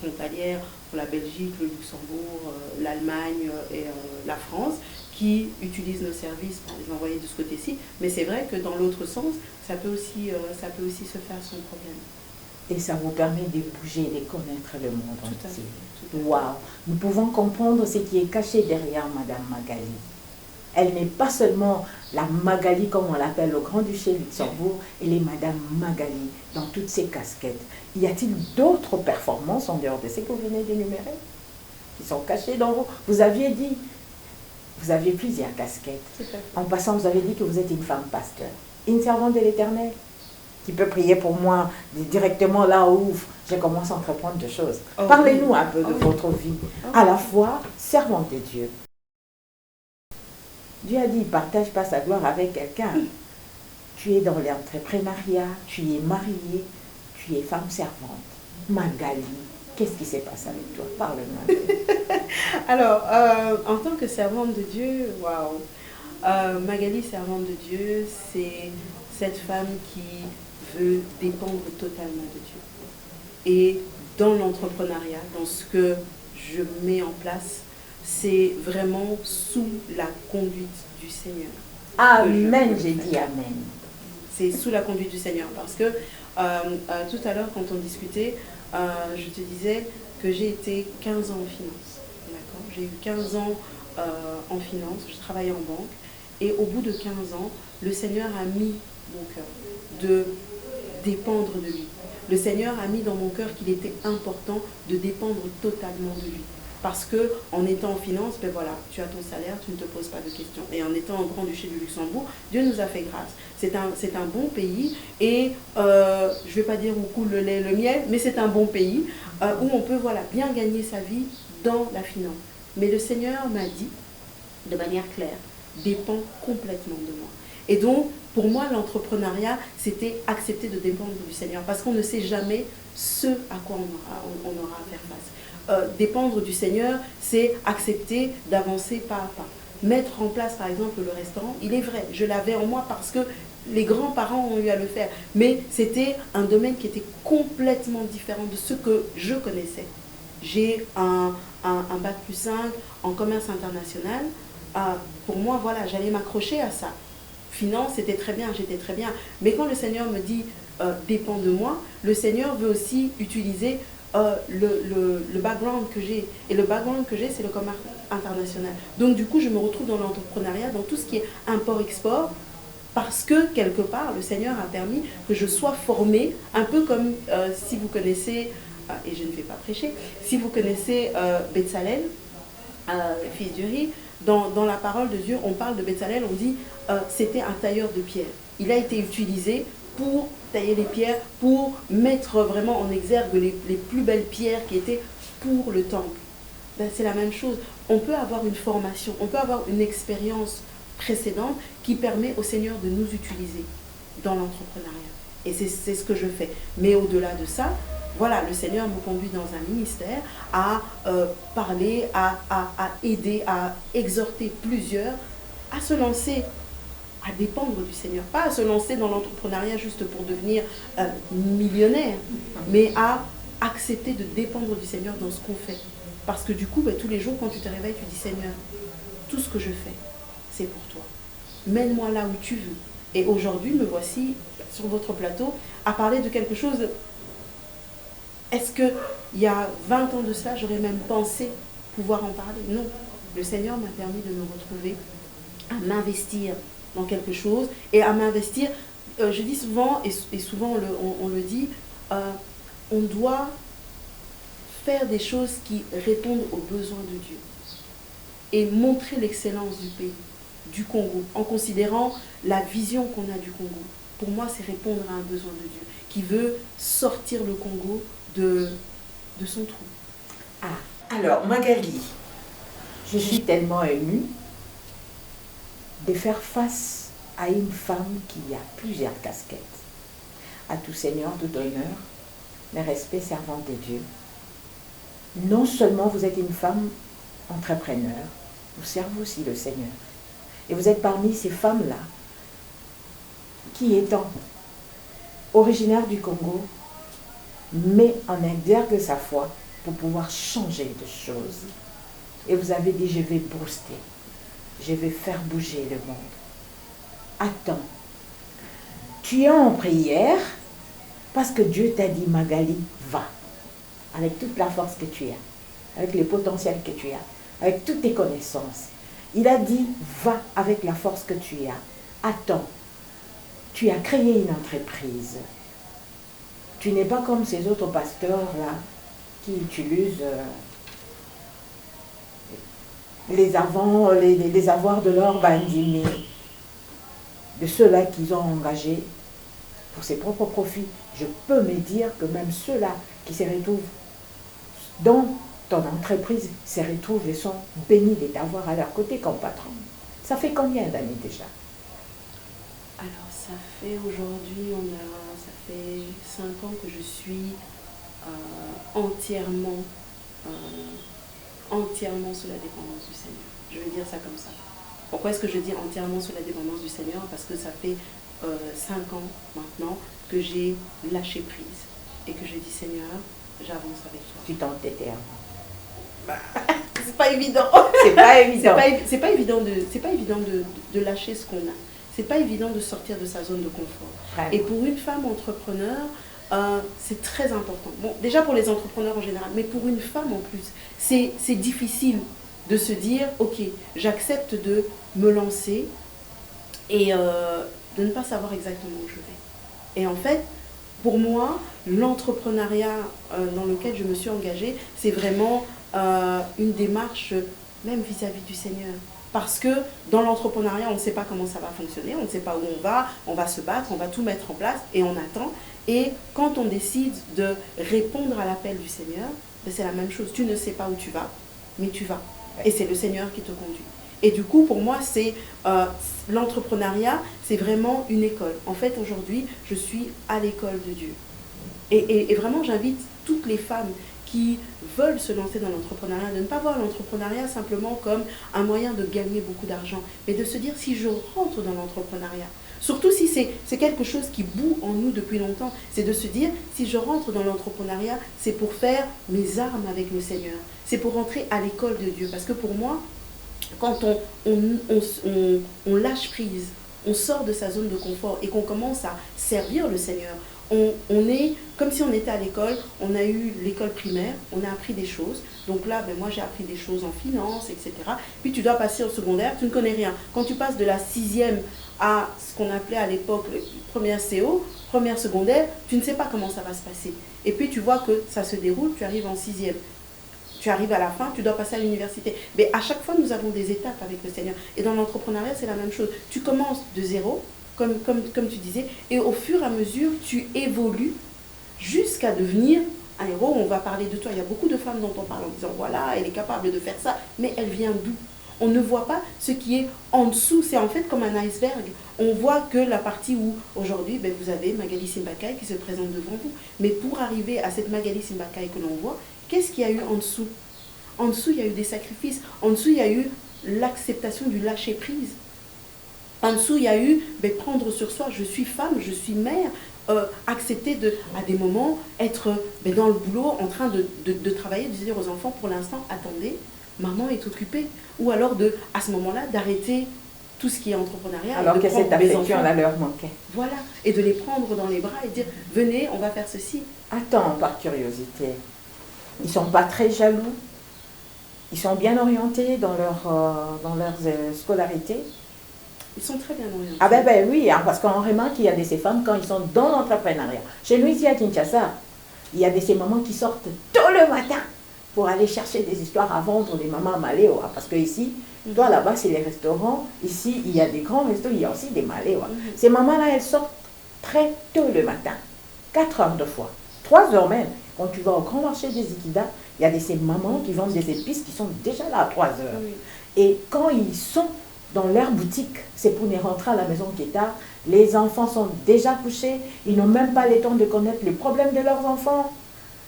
frontalière pour la Belgique, le Luxembourg, l'Allemagne et la France, qui utilisent nos services pour les envoyer de ce côté-ci. Mais c'est vrai que dans l'autre sens, ça peut aussi se faire sans problème. Et ça vous permet de bouger, de connaître le monde entier. Waouh! Nous pouvons comprendre ce qui est caché derrière Madame Magali. Elle n'est pas seulement la Magali comme on l'appelle au Grand-Duché Luxembourg, elle est Madame Magali dans toutes ses casquettes. Y a-t-il d'autres performances en dehors de ce que vous venez d'énumérer qui sont cachées dans vous? Vous aviez dit, vous aviez plusieurs casquettes. En passant, vous avez dit que vous êtes une femme pasteur, une servante de l'Éternel, qui peut prier pour moi directement là où je commence à entreprendre des choses. Parlez-nous un peu de votre vie, à la fois servante de Dieu. Dieu a dit, partage pas sa gloire avec quelqu'un. Tu es dans l'entrepreneuriat, tu es mariée, tu es femme servante. Magali, Qu'est-ce qui s'est passé avec toi? Parle-moi un peu. Alors, en tant que servante de Dieu, waouh, Magali, servante de Dieu, c'est cette femme qui veut dépendre totalement de Dieu. Et dans l'entrepreneuriat, dans ce que je mets en place, c'est vraiment sous la conduite du Seigneur. Amen, j'ai dit amen. C'est sous la conduite du Seigneur. Parce que tout à l'heure, quand on discutait, je te disais que j'ai été 15 ans en finance. D'accord? J'ai eu 15 ans en finance, je travaillais en banque. Et au bout de 15 ans, le Seigneur a mis mon cœur de dépendre de lui. Le Seigneur a mis dans mon cœur qu'il était important de dépendre totalement de lui. Parce que en étant en finance, ben voilà, tu as ton salaire, tu ne te poses pas de questions. Et en étant au Grand-Duché du Luxembourg, Dieu nous a fait grâce. C'est un bon pays et je ne vais pas dire où coule le lait, le miel, mais c'est un bon pays où on peut voilà, bien gagner sa vie dans la finance. Mais le Seigneur m'a dit, de manière claire, dépend complètement de moi. Et donc, pour moi, l'entrepreneuriat, c'était accepter de dépendre du Seigneur. Parce qu'on ne sait jamais ce à quoi on aura à faire face. Dépendre du Seigneur, c'est accepter d'avancer pas à pas. Mettre en place, par exemple, le restaurant, il est vrai, je l'avais en moi parce que les grands-parents ont eu à le faire. Mais c'était un domaine qui était complètement différent de ce que je connaissais. J'ai un bac plus 5 en commerce international. Pour moi, voilà, j'allais m'accrocher à ça. Finance, c'était très bien, j'étais très bien. Mais quand le Seigneur me dit dépend de moi, le Seigneur veut aussi utiliser le background que j'ai. Et le background que j'ai, c'est le commerce international. Donc du coup, je me retrouve dans l'entrepreneuriat, dans tout ce qui est import-export, parce que quelque part, le Seigneur a permis que je sois formée, un peu comme si vous connaissez, et je ne vais pas prêcher, si vous connaissez Bezalel, fils d'Uri, dans la parole de Dieu, on parle de Bezalel, on dit c'était un tailleur de pierre. Il a été utilisé pour tailler les pierres, pour mettre vraiment en exergue les plus belles pierres qui étaient pour le temple. Ben, c'est la même chose. On peut avoir une formation, on peut avoir une expérience précédente qui permet au Seigneur de nous utiliser dans l'entrepreneuriat. Et c'est ce que je fais. Mais au-delà de ça, voilà, le Seigneur me conduit dans un ministère à parler, à aider, à exhorter plusieurs à se lancer, à dépendre du Seigneur. Pas à se lancer dans l'entrepreneuriat juste pour devenir millionnaire, mais à accepter de dépendre du Seigneur dans ce qu'on fait. Parce que du coup, ben, tous les jours, quand tu te réveilles, tu dis Seigneur, tout ce que je fais, c'est pour toi. Mène-moi là où tu veux. Et aujourd'hui, me voici sur votre plateau à parler de quelque chose. Est-ce qu'il y a 20 ans de ça, j'aurais même pensé pouvoir en parler? Non. Le Seigneur m'a permis de me retrouver, à m'investir dans quelque chose et à m'investir. Je dis souvent, et souvent on le dit, on doit faire des choses qui répondent aux besoins de Dieu et montrer l'excellence du pays, du Congo, en considérant la vision qu'on a du Congo. Pour moi, c'est répondre à un besoin de Dieu qui veut sortir le Congo de son trou. Alors, Magali, je suis tellement émue de faire face à une femme qui a plusieurs casquettes. À tout seigneur, tout honneur, le respect servante de Dieu. Non seulement vous êtes une femme entrepreneur, vous servez aussi le Seigneur. Et vous êtes parmi ces femmes-là qui, étant originaire du Congo, met en exergue sa foi pour pouvoir changer de choses. Et vous avez dit, je vais booster, je vais faire bouger le monde. Attends, tu es en prière parce que Dieu t'a dit, Magali, va, avec toute la force que tu as, avec les potentiels que tu as, avec toutes tes connaissances. Il a dit, va avec la force que tu as. Attends, tu as créé une entreprise. Tu n'es pas comme ces autres pasteurs-là qui utilisent les avoirs de leur bandimé, de ceux-là qu'ils ont engagés pour ses propres profits. Je peux me dire que même ceux-là qui se retrouvent dans ton entreprise se retrouvent et sont bénis de t'avoir à leur côté comme patron. Ça fait combien d'années déjà? Alors, ça fait aujourd'hui, ça fait 5 ans que je suis entièrement, entièrement sous la dépendance du Seigneur. Je vais dire ça comme ça. Pourquoi est-ce que je dis entièrement sous la dépendance du Seigneur? Parce que ça fait 5 ans maintenant que j'ai lâché prise et que je dis Seigneur, j'avance avec toi. Tu t'entêtais avant. C'est pas évident. C'est pas évident. C'est pas évident de lâcher ce qu'on a. C'est pas évident de sortir de sa zone de confort. Vraiment. Et pour une femme entrepreneur, c'est très important. Bon, déjà pour les entrepreneurs en général, mais pour une femme en plus, c'est difficile de se dire, ok, j'accepte de me lancer et de ne pas savoir exactement où je vais. Et en fait, pour moi, l'entrepreneuriat dans lequel je me suis engagée, c'est vraiment une démarche même vis-à-vis du Seigneur. Parce que dans l'entrepreneuriat, on ne sait pas comment ça va fonctionner, on ne sait pas où on va se battre, on va tout mettre en place et on attend. Et quand on décide de répondre à l'appel du Seigneur, ben c'est la même chose. Tu ne sais pas où tu vas, mais tu vas. Et c'est le Seigneur qui te conduit. Et du coup, pour moi, c'est l'entrepreneuriat, c'est vraiment une école. En fait, aujourd'hui, je suis à l'école de Dieu. Et vraiment, j'invite toutes les femmes qui veulent se lancer dans l'entrepreneuriat, de ne pas voir l'entrepreneuriat simplement comme un moyen de gagner beaucoup d'argent, mais de se dire si je rentre dans l'entrepreneuriat, surtout si c'est quelque chose qui bout en nous depuis longtemps, c'est de se dire si je rentre dans l'entrepreneuriat, c'est pour faire mes armes avec le Seigneur, c'est pour rentrer à l'école de Dieu, parce que pour moi, quand on lâche prise, on sort de sa zone de confort et qu'on commence à servir le Seigneur, on est comme si on était à l'école, on a eu l'école primaire, on a appris des choses. Donc là, ben moi j'ai appris des choses en finance, etc. Puis tu dois passer au secondaire, tu ne connais rien. Quand tu passes de la 6e à ce qu'on appelait à l'époque première CO, première secondaire, tu ne sais pas comment ça va se passer. Et puis tu vois que ça se déroule, tu arrives en 6e. Tu arrives à la fin, tu dois passer à l'université. Mais à chaque fois, nous avons des étapes avec le Seigneur. Et dans l'entrepreneuriat, c'est la même chose. Tu commences de zéro, comme tu disais, et au fur et à mesure, tu évolues jusqu'à devenir un héros. On va parler de toi. Il y a beaucoup de femmes dont on parle en disant, voilà, elle est capable de faire ça, mais elle vient d'où? On ne voit pas ce qui est en dessous. C'est en fait comme un iceberg. On voit que la partie où, aujourd'hui, ben, vous avez Magali Simbakai qui se présente devant vous. Mais pour arriver à cette Magali Simbakai que l'on voit, qu'est-ce qu'il y a eu en dessous? En dessous, il y a eu des sacrifices. En dessous, il y a eu l'acceptation du lâcher-prise. En dessous, il y a eu prendre sur soi. Je suis femme, je suis mère. Accepter à des moments, être dans le boulot, en train de travailler, de dire aux enfants, pour l'instant, attendez, maman est occupée. Ou alors, à ce moment-là, d'arrêter tout ce qui est entrepreneuriat. Alors que cette affection, là, leur manquait. Voilà. Et de les prendre dans les bras et dire, venez, on va faire ceci. Attends, par curiosité. Ils ne sont pas très jaloux. Ils sont bien orientés dans leur scolarité. Ils sont très bien orientés. Ah ben oui, hein, parce qu'on remarque qu'il y a de ces femmes quand ils sont dans l'entrepreneuriat. Chez nous ici à Kinshasa, il y a de ces mamans qui sortent tôt le matin pour aller chercher des histoires à vendre, des mamans maléois. Parce que ici, toi là-bas c'est les restaurants, ici il y a des grands restos, il y a aussi des maléois. Ces mamans-là, elles sortent très tôt le matin, 4 heures de fois, 3 heures même. Quand tu vas au grand marché des Ikida, il y a de ces mamans qui vendent des épices qui sont déjà là à 3 heures. Et quand ils sont dans leur boutique, c'est pour les rentrer à la maison qui est tard. Les enfants sont déjà couchés, ils n'ont même pas le temps de connaître les problèmes de leurs enfants.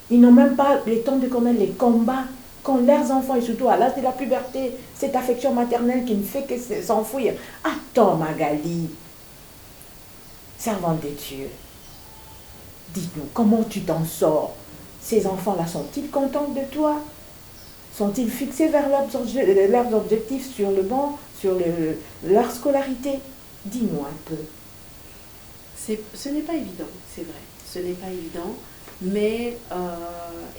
Ils n'ont même pas le temps de connaître les combats qu'ont leurs enfants, et surtout à l'âge de la puberté, cette affection maternelle qui ne fait que s'enfouir. Attends Magali, servante de Dieu, dis-nous, comment tu t'en sors? Ces enfants-là sont-ils contents de toi? Sont-ils fixés vers leurs objectifs sur le banc, sur leur scolarité? Dis-nous un peu. Ce n'est pas évident, c'est vrai. Ce n'est pas évident, mais,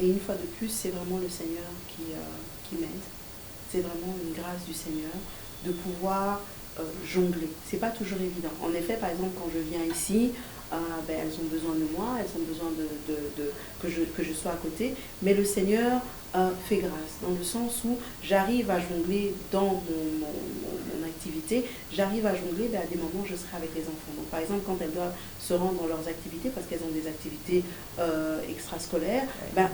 et une fois de plus, c'est vraiment le Seigneur qui m'aide. C'est vraiment une grâce du Seigneur de pouvoir jongler. C'est pas toujours évident. En effet, par exemple, quand je viens ici, elles ont besoin de moi, elles ont besoin que je sois à côté, mais le Seigneur fait grâce, dans le sens où j'arrive à jongler dans mon activité, j'arrive à jongler, à des moments je serai avec les enfants. Donc par exemple, quand elles doivent se rendre dans leurs activités, parce qu'elles ont des activités extrascolaires,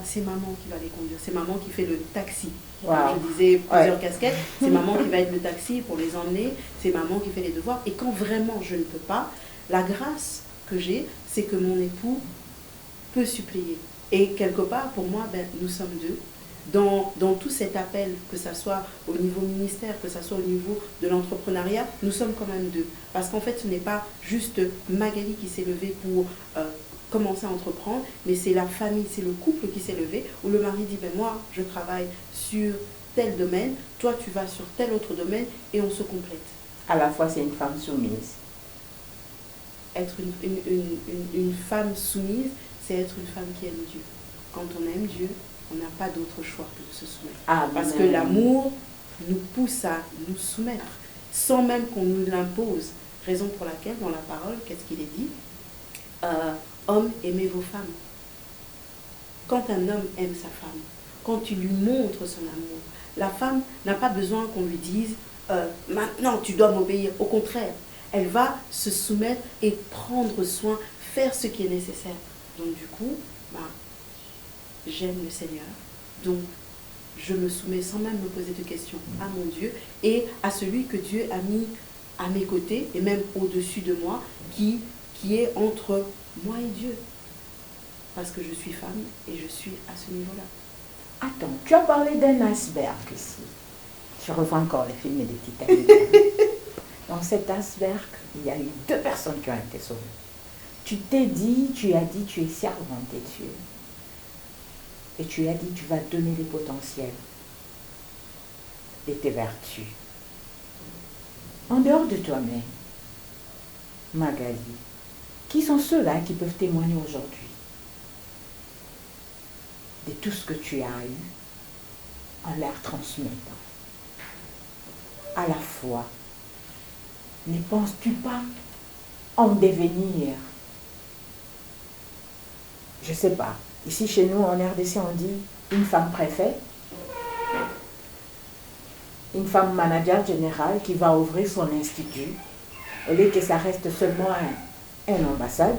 c'est maman qui va les conduire, c'est maman qui fait le taxi. Wow. Je disais plusieurs casquettes, c'est maman qui va être le taxi pour les emmener, c'est maman qui fait les devoirs, et quand vraiment je ne peux pas, la grâce que j'ai, c'est que mon époux peut suppléer. Et quelque part, pour moi, nous sommes deux. Dans tout cet appel, que ce soit au niveau ministère, que ce soit au niveau de l'entrepreneuriat, nous sommes quand même deux. Parce qu'en fait, ce n'est pas juste Magali qui s'est levée pour commencer à entreprendre, mais c'est la famille, c'est le couple qui s'est levé, où le mari dit, moi, je travaille sur tel domaine, toi, tu vas sur tel autre domaine, et on se complète. À la fois, c'est une femme soumise. Être une femme soumise, c'est être une femme qui aime Dieu. Quand on aime Dieu, on n'a pas d'autre choix que de se soumettre. Amen. Parce que l'amour nous pousse à nous soumettre, sans même qu'on nous l'impose. Raison pour laquelle, dans la parole, qu'est-ce qu'il est dit? Hommes, aimez vos femmes. Quand un homme aime sa femme, quand il lui montre son amour, la femme n'a pas besoin qu'on lui dise maintenant tu dois m'obéir. Au contraire, elle va se soumettre et prendre soin, faire ce qui est nécessaire. Donc du coup, j'aime le Seigneur, donc je me soumets sans même me poser de questions à mon Dieu et à celui que Dieu a mis à mes côtés et même au-dessus de moi, qui est entre moi et Dieu. Parce que je suis femme et je suis à ce niveau-là. Attends, tu as parlé d'un iceberg ici. Je revois encore les films des Titanic. Dans cet iceberg, il y a eu 2 personnes qui ont été sauvées. Tu as dit, tu es servante de Dieu. Et tu as dit, tu vas donner les potentiels de tes vertus. En dehors de toi-même, Magali, qui sont ceux-là qui peuvent témoigner aujourd'hui de tout ce que tu as eu en leur transmettant? À la fois, ne penses-tu pas en devenir? Je ne sais pas. Ici, chez nous, en RDC, on dit une femme préfet, une femme manager générale qui va ouvrir son institut, au lieu que ça reste seulement une ambassade,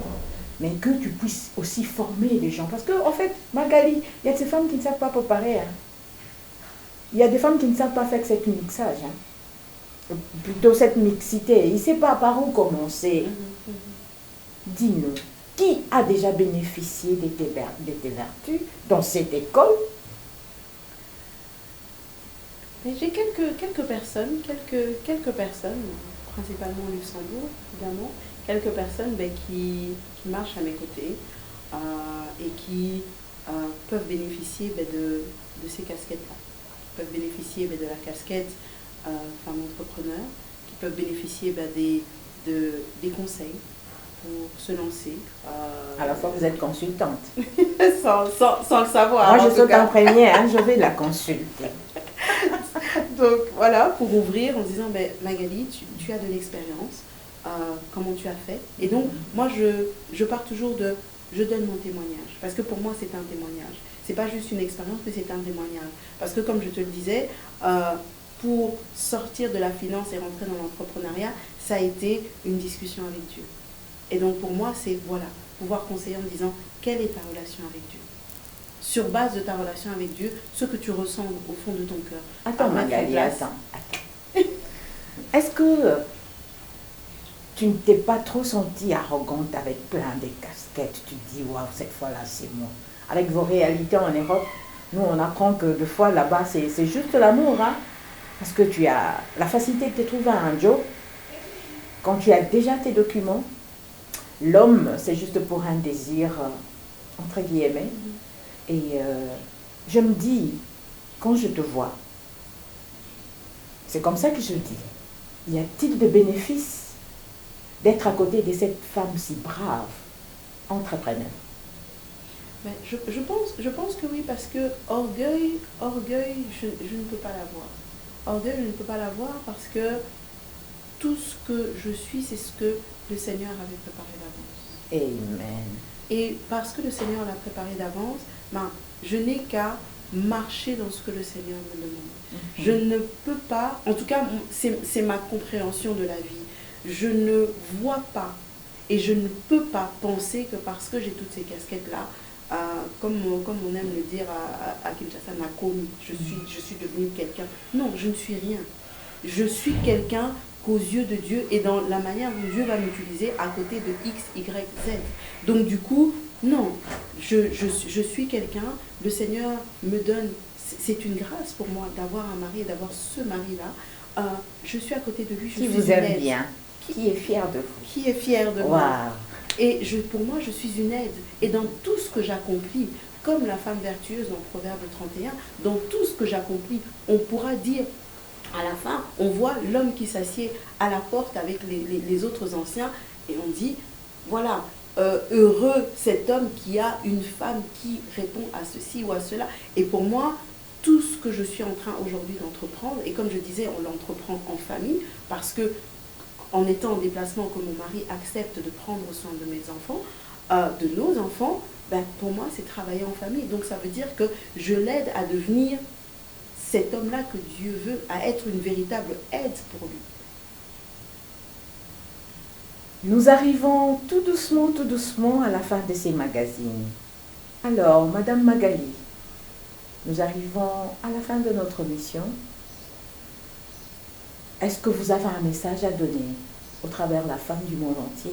mais que tu puisses aussi former les gens. Parce qu'en fait, Magali, il y a ces femmes qui ne savent pas préparer. Il y a des femmes qui ne savent pas faire que cet mixage. Plutôt cette mixité. Il ne sait pas par où commencer. Dis-nous, qui a déjà bénéficié de tes vertus dans cette école? J'ai quelques personnes, principalement au Luxembourg, évidemment, quelques personnes qui marchent à mes côtés et qui peuvent bénéficier de ces casquettes-là. Peuvent bénéficier de la casquette femme entrepreneur, qui peuvent bénéficier des conseils pour se lancer. À la fois, vous êtes consultante. sans le savoir. Moi, je saute en premier, je vais la consulter. Donc voilà, pour ouvrir en se disant, Magali, tu as de l'expérience, comment tu as fait? Et donc, moi, je pars toujours je donne mon témoignage. Parce que pour moi, c'est un témoignage. C'est pas juste une expérience, mais c'est un témoignage. Parce que comme je te le disais, pour sortir de la finance et rentrer dans l'entrepreneuriat, ça a été une discussion avec Dieu. Et donc pour moi, c'est pouvoir conseiller en disant, quelle est ta relation avec Dieu? Sur base de ta relation avec Dieu, ce que tu ressens au fond de ton cœur. Attends Magali, attends. Est-ce que tu ne t'es pas trop sentie arrogante avec plein de casquettes? Tu te dis, waouh, cette fois-là, c'est moi. Avec vos réalités en Europe, nous, on apprend que des fois, là-bas, c'est juste l'amour. Parce que tu as la facilité de te trouver un job. Quand tu as déjà tes documents, l'homme, c'est juste pour un désir, entre guillemets. Et je me dis, quand je te vois, c'est comme ça que je dis, y a-t-il de bénéfices d'être à côté de cette femme si brave, entrepreneur? Je pense que oui, parce que orgueil, je ne peux pas l'avoir. Orgueil, je ne peux pas l'avoir parce que tout ce que je suis, c'est ce que le Seigneur avait préparé d'avance. Amen. Et parce que le Seigneur l'a préparé d'avance, je n'ai qu'à marcher dans ce que le Seigneur me demande. Je ne peux pas, en tout cas, c'est ma compréhension de la vie. Je ne vois pas et je ne peux pas penser que parce que j'ai toutes ces casquettes-là, comme on aime le dire à Kinshasa, Nakomi, je suis devenue quelqu'un. Non, je ne suis rien. Je suis quelqu'un qu'aux yeux de Dieu et dans la manière dont Dieu va m'utiliser à côté de X, Y, Z. Donc du coup, Non, je suis quelqu'un, le Seigneur me donne, c'est une grâce pour moi d'avoir un mari et d'avoir ce mari-là. Je suis à côté de lui, je Qui suis vous une aime aide. bien, qui est fier de vous. Qui est fier de moi. Waouh. Et pour moi, je suis une aide. Et dans tout ce que j'accomplis, comme la femme vertueuse dans Proverbe 31, dans tout ce que j'accomplis, on pourra dire, à la fin, on voit l'homme qui s'assied à la porte avec les autres anciens, et on dit, voilà, heureux cet homme qui a une femme qui répond à ceci ou à cela. Et pour moi, tout ce que je suis en train aujourd'hui d'entreprendre, et comme je disais, on l'entreprend en famille, parce que en étant en déplacement, que mon mari accepte de prendre soin de mes enfants, de nos enfants, ben, pour moi, c'est travailler en famille. Donc ça veut dire que je l'aide à devenir cet homme-là que Dieu veut, à être une véritable aide pour lui. Nous arrivons tout doucement à la fin de ces magazines. Alors, Madame Magali, nous arrivons à la fin de notre mission. Est-ce que vous avez un message à donner au travers de la femme du monde entier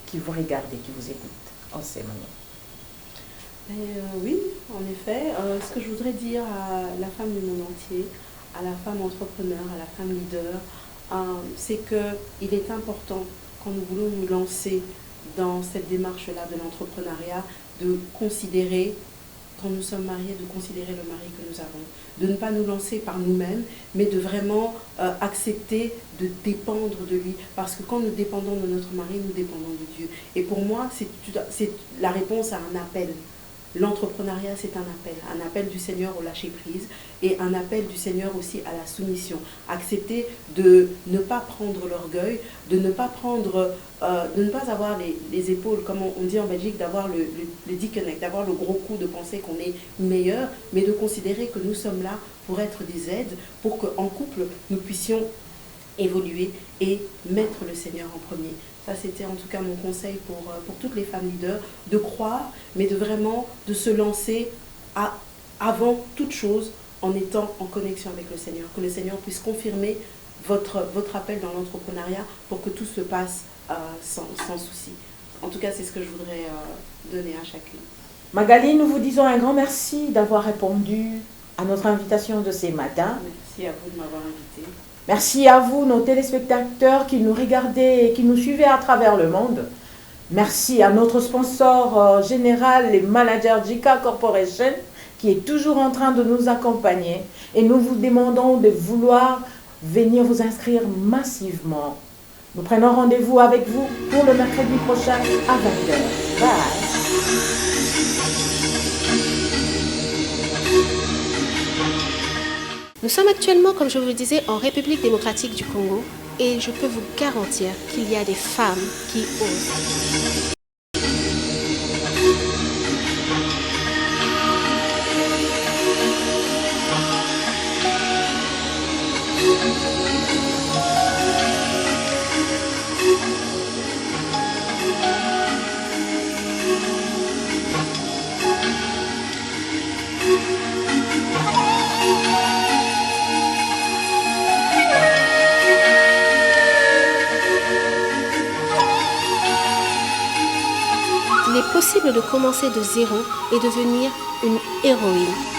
qui vous regarde et qui vous écoute en ces moments? Oui, en effet. Ce que je voudrais dire à la femme du monde entier, à la femme entrepreneur, à la femme leader, c'est qu'il est important, quand nous voulons nous lancer dans cette démarche-là de l'entrepreneuriat, de considérer, quand nous sommes mariés, de considérer le mari que nous avons, de ne pas nous lancer par nous-mêmes, mais de vraiment accepter de dépendre de lui. Parce que quand nous dépendons de notre mari, nous dépendons de Dieu. Et pour moi, c'est la réponse à un appel. L'entrepreneuriat, c'est un appel du Seigneur au lâcher-prise et un appel du Seigneur aussi à la soumission. Accepter de ne pas prendre l'orgueil, de ne pas avoir les épaules, comme on dit en Belgique, d'avoir le disconnect, d'avoir le gros coup de penser qu'on est meilleur, mais de considérer que nous sommes là pour être des aides, pour qu'en couple, nous puissions évoluer et mettre le Seigneur en premier. Ça, c'était en tout cas mon conseil pour toutes les femmes leaders, de croire, mais de se lancer avant toute chose en étant en connexion avec le Seigneur. Que le Seigneur puisse confirmer votre appel dans l'entrepreneuriat pour que tout se passe sans souci. En tout cas, c'est ce que je voudrais donner à chacune. Magali, nous vous disons un grand merci d'avoir répondu à notre invitation de ces matins. Merci à vous de m'avoir invité. Merci à vous, nos téléspectateurs qui nous regardaient et qui nous suivaient à travers le monde. Merci à notre sponsor général, les managers JICA Corporation, qui est toujours en train de nous accompagner. Et nous vous demandons de vouloir venir vous inscrire massivement. Nous prenons rendez-vous avec vous pour le mercredi prochain à 20h. Bye. Nous sommes actuellement, comme je vous le disais, en République démocratique du Congo et je peux vous garantir qu'il y a des femmes qui osent. Il est possible de commencer de zéro et devenir une héroïne.